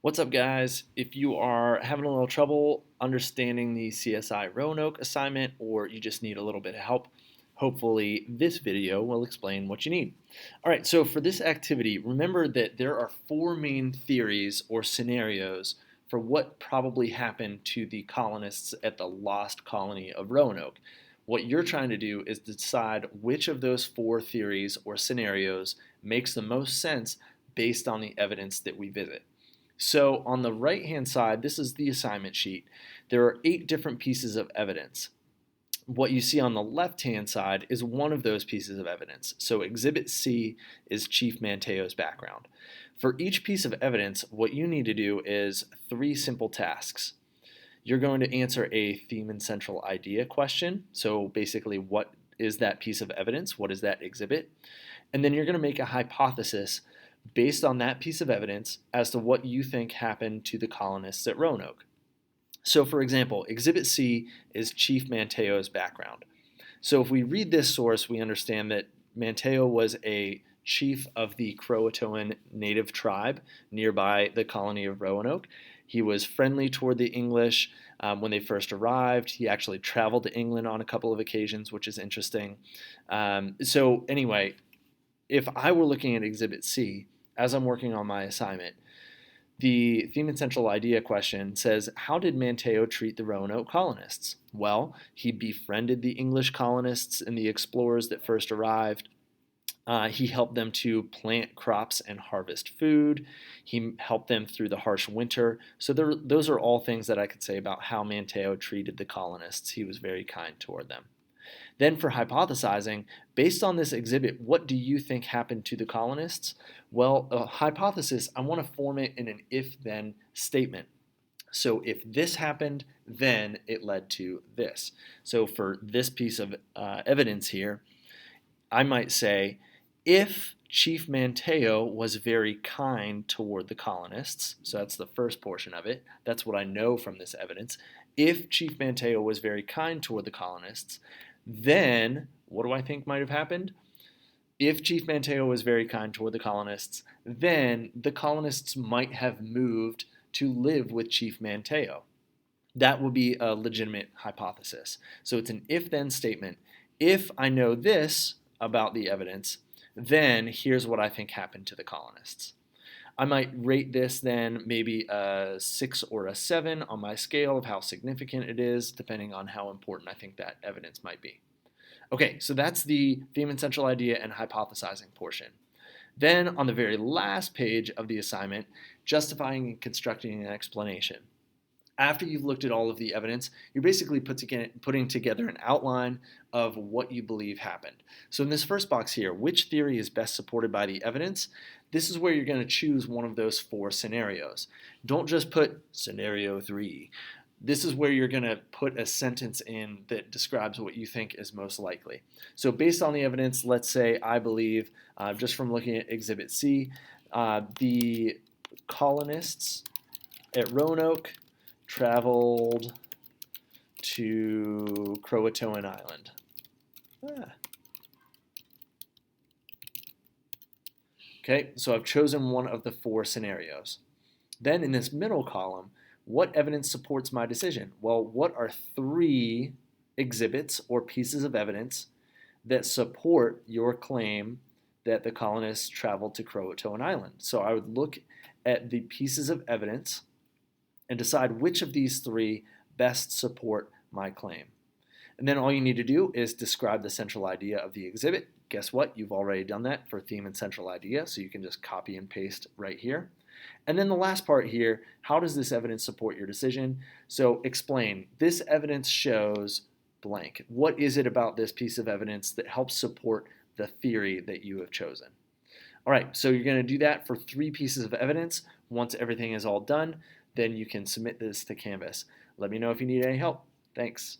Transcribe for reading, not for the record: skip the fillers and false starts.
What's up, guys? If you are having a little trouble understanding the CSI Roanoke assignment, or you just need a little bit of help, hopefully this video will explain what you need. All right, so for this activity, remember that there are four main theories or scenarios for what probably happened to the colonists at the lost colony of Roanoke. What you're trying to do is decide which of those four theories or scenarios makes the most sense based on the evidence that we visit. So on the right-hand side, this is the assignment sheet. There are 8 different pieces of evidence. What you see on the left-hand side is one of those pieces of evidence. So Exhibit C is Chief Manteo's background. For each piece of evidence, what you need to do is 3 simple tasks. You're going to answer a theme and central idea question. So basically, what is that piece of evidence? What is that exhibit? And then you're going to make a hypothesis based on that piece of evidence as to what you think happened to the colonists at Roanoke. So, for example, Exhibit C is Chief Manteo's background. So, if we read this source, we understand that Manteo was a chief of the Croatoan native tribe nearby the colony of Roanoke. He was friendly toward the English when they first arrived. He actually traveled to England on a couple of occasions, which is interesting. Anyway, if I were looking at Exhibit C as I'm working on my assignment, the theme and central idea question says, how did Manteo treat the Roanoke colonists? Well, he befriended the English colonists and the explorers that first arrived. He helped them to plant crops and harvest food. He helped them through the harsh winter. So those are all things that I could say about how Manteo treated the colonists. He was very kind toward them. Then for hypothesizing, based on this exhibit, what do you think happened to the colonists? Well, a hypothesis, I want to form it in an if-then statement. So if this happened, then it led to this. So for this piece of evidence here, I might say, if Chief Manteo was very kind toward the colonists, so that's the first portion of it, that's what I know from this evidence. If Chief Manteo was very kind toward the colonists, then what do I think might have happened? If Chief Manteo was very kind toward the colonists, then the colonists might have moved to live with Chief Manteo. That would be a legitimate hypothesis. So it's an if-then statement. If I know this about the evidence, then here's what I think happened to the colonists. I might rate this then maybe a 6 or a 7 on my scale of how significant it is, depending on how important I think that evidence might be. Okay, so that's the theme and central idea and hypothesizing portion. Then on the very last page of the assignment, justifying and constructing an explanation. After you've looked at all of the evidence, you're basically putting together an outline of what you believe happened. So in this first box here, which theory is best supported by the evidence? This is where you're going to choose one of those 4 scenarios. Don't just put scenario 3. This is where you're going to put a sentence in that describes what you think is most likely. So based on the evidence, let's say I believe, just from looking at Exhibit C, the colonists at Roanoke traveled to Croatoan Island. Okay, so I've chosen one of the 4 scenarios. Then in this middle column, what evidence supports my decision? Well, what are 3 exhibits or pieces of evidence that support your claim that the colonists traveled to Croatoan Island? So I would look at the pieces of evidence and decide which of these 3 best support my claim. And then all you need to do is describe the central idea of the exhibit. Guess what? You've already done that for theme and central idea, so you can just copy and paste right here. And then the last part here, how does this evidence support your decision? So explain, this evidence shows blank. What is it about this piece of evidence that helps support the theory that you have chosen? All right, so you're going to do that for 3 pieces of evidence. Once everything is all done, then you can submit this to Canvas. Let me know if you need any help. Thanks.